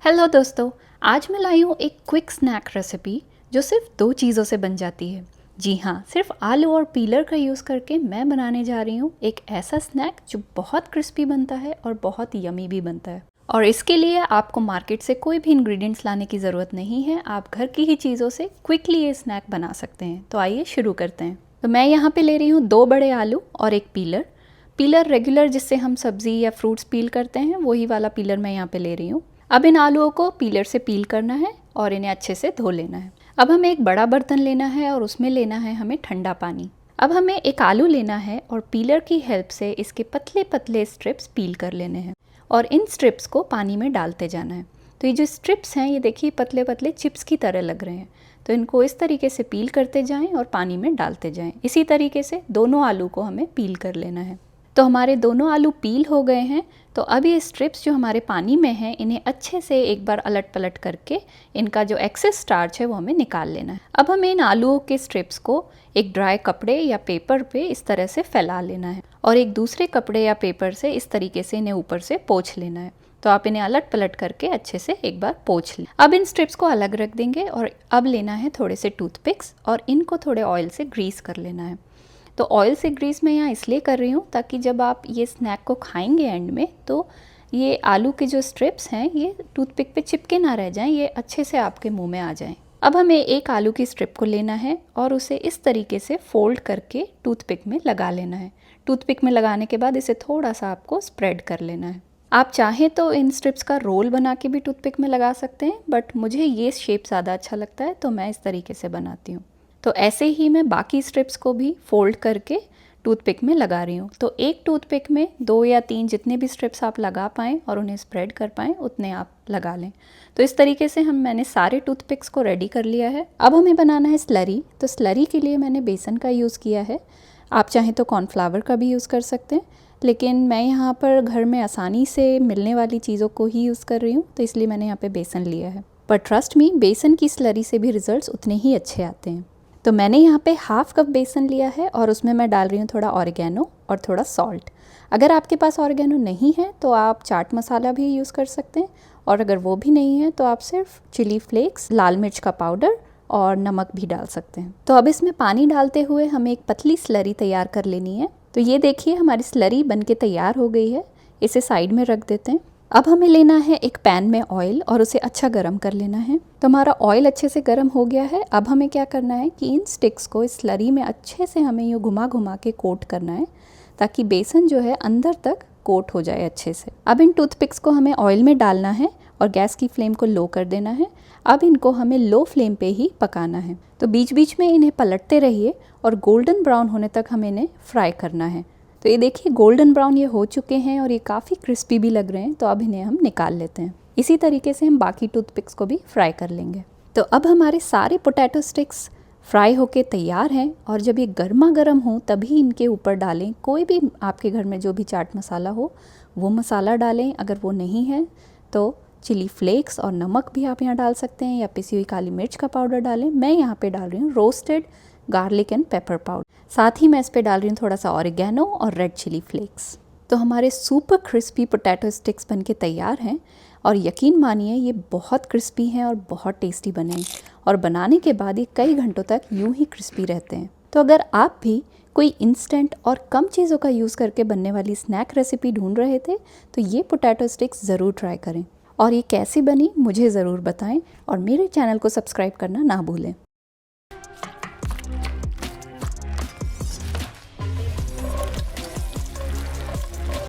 Hello दोस्तों, आज मैं लाई हूँ एक क्विक स्नैक रेसिपी जो सिर्फ 2 चीज़ों से बन जाती है। जी हाँ, सिर्फ आलू और पीलर का यूज़ करके मैं बनाने जा रही हूँ एक ऐसा स्नैक जो बहुत क्रिस्पी बनता है और बहुत यमी भी बनता है। और इसके लिए आपको मार्केट से कोई भी इंग्रेडिएंट्स लाने की ज़रूरत नहीं है, आप घर की ही चीज़ों से क्विकली ये स्नैक बना सकते हैं। तो आइए शुरू करते हैं। तो मैं यहाँ पे ले रही हूँ 2 बड़े आलू और एक पीलर। पीलर रेगुलर जिससे हम सब्ज़ी या फ्रूट्स पील करते हैं वही वाला पीलर मैं यहाँ पे ले रही हूँ। अब इन आलूओं को पीलर से पील करना है और इन्हें अच्छे से धो लेना है। अब हमें एक बड़ा बर्तन लेना है और उसमें लेना है हमें ठंडा पानी। अब हमें एक आलू लेना है और पीलर की हेल्प से इसके पतले पतले स्ट्रिप्स पील कर लेने हैं और इन स्ट्रिप्स को पानी में डालते जाना है। तो ये जो स्ट्रिप्स हैं ये देखिए पतले पतले चिप्स की तरह लग रहे हैं। तो इनको इस तरीके से पील करते जाएं और पानी में डालते जाएं। इसी तरीके से दोनों आलू को हमें पील कर लेना है। तो हमारे दोनों आलू पील हो गए हैं। तो अब ये स्ट्रिप्स जो हमारे पानी में हैं इन्हें अच्छे से एक बार अलट पलट करके इनका जो एक्सेस स्टार्च है वो हमें निकाल लेना है। अब हमें इन आलूओं के स्ट्रिप्स को एक ड्राई कपड़े या पेपर पे इस तरह से फैला लेना है और एक दूसरे कपड़े या पेपर से इस तरीके से इन्हें ऊपर से पोंछ लेना है। तो आप इन्हें अलट पलट करके अच्छे से एक बार पोंछ लें। अब इन स्ट्रिप्स को अलग रख देंगे और अब लेना है थोड़े से टूथपिक्स और इनको थोड़े ऑयल से ग्रीस कर लेना है। तो ऑयल से ग्रीस मैं यहाँ इसलिए कर रही हूँ ताकि जब आप ये स्नैक को खाएंगे एंड में तो ये आलू के जो स्ट्रिप्स हैं ये टूथपिक पे चिपके ना रह जाएं, ये अच्छे से आपके मुंह में आ जाएं। अब हमें एक आलू की स्ट्रिप को लेना है और उसे इस तरीके से फोल्ड करके टूथपिक में लगा लेना है। टूथपिक में लगाने के बाद इसे थोड़ा सा आपको स्प्रेड कर लेना है। आप चाहें तो इन स्ट्रिप्स का रोल बना के भी टूथपिक में लगा सकते हैं, बट मुझे ये शेप ज़्यादा अच्छा लगता है तो मैं इस तरीके से बनाती हूँ। तो ऐसे ही मैं बाकी स्ट्रिप्स को भी फोल्ड करके टूथपिक में लगा रही हूँ। तो एक टूथपिक में 2 या 3 जितने भी स्ट्रिप्स आप लगा पाएँ और उन्हें स्प्रेड कर पाएँ उतने आप लगा लें। तो इस तरीके से मैंने सारे टूथपिक्स को रेडी कर लिया है। अब हमें बनाना है स्लरी। तो स्लरी के लिए मैंने बेसन का यूज़ किया है। आप चाहें तो कॉर्नफ्लावर का भी यूज़ कर सकते हैं, लेकिन मैं यहाँ पर घर में आसानी से मिलने वाली चीज़ों को ही यूज़ कर रही हूँ, तो इसलिए मैंने यहाँ पे बेसन लिया है। पर ट्रस्ट मी, बेसन की स्लरी से भी रिजल्ट्स उतने ही अच्छे आते हैं। तो मैंने यहाँ पे हाफ कप बेसन लिया है और उसमें मैं डाल रही हूँ थोड़ा ऑरिगेनो और थोड़ा सॉल्ट। अगर आपके पास ऑरिगेनो नहीं है तो आप चाट मसाला भी यूज़ कर सकते हैं, और अगर वो भी नहीं है तो आप सिर्फ चिली फ्लेक्स, लाल मिर्च का पाउडर और नमक भी डाल सकते हैं। तो अब इसमें पानी डालते हुए हमें एक पतली स्लरी तैयार कर लेनी है। तो ये देखिए हमारी स्लरी बन के तैयार हो गई है। इसे साइड में रख देते हैं। अब हमें लेना है एक पैन में ऑयल और उसे अच्छा गर्म कर लेना है। तो हमारा ऑयल अच्छे से गर्म हो गया है। अब हमें क्या करना है कि इन स्टिक्स को इस स्लरी में अच्छे से हमें यूँ घुमा घुमा के कोट करना है ताकि बेसन जो है अंदर तक कोट हो जाए अच्छे से। अब इन टूथपिक्स को हमें ऑयल में डालना है और गैस की फ्लेम को लो कर देना है। अब इनको हमें लो फ्लेम पे ही पकाना है। तो बीच बीच में इन्हें पलटते रहिए और गोल्डन ब्राउन होने तक हमें इन्हें फ्राई करना है। तो ये देखिए गोल्डन ब्राउन ये हो चुके हैं और ये काफ़ी क्रिस्पी भी लग रहे हैं। तो अब इन्हें हम निकाल लेते हैं। इसी तरीके से हम बाकी टूथपिक्स को भी फ्राई कर लेंगे। तो अब हमारे सारे पोटैटो स्टिक्स फ्राई होके तैयार हैं और जब ये गर्मा गर्म हो तभी इनके ऊपर डालें। कोई भी आपके घर में जो भी चाट मसाला हो वो मसाला डालें। अगर वो नहीं है तो चिली फ्लेक्स और नमक भी आप यहाँ डाल सकते हैं या पिसी हुई काली मिर्च का पाउडर डालें। मैं यहाँ पे डाल रही हूँ roasted garlic and pepper powder. साथ ही मैं इस पे डाल रही हूँ थोड़ा सा ऑरिगेनो और रेड चिली फ्लेक्स। तो हमारे सुपर क्रिस्पी पोटैटो स्टिक्स बन के तैयार हैं और यकीन मानिए ये बहुत क्रिस्पी हैं और बहुत टेस्टी बने हैं और बनाने के बाद ये कई घंटों तक यूं ही क्रिस्पी रहते हैं। तो अगर आप भी कोई इंस्टेंट और कम चीज़ों का यूज़ करके बनने वाली स्नैक रेसिपी ढूंढ रहे थे तो ये पोटैटो स्टिक्स ज़रूर ट्राई करें और ये कैसी बनी मुझे ज़रूर बताएं और मेरे चैनल को सब्सक्राइब करना ना भूलें।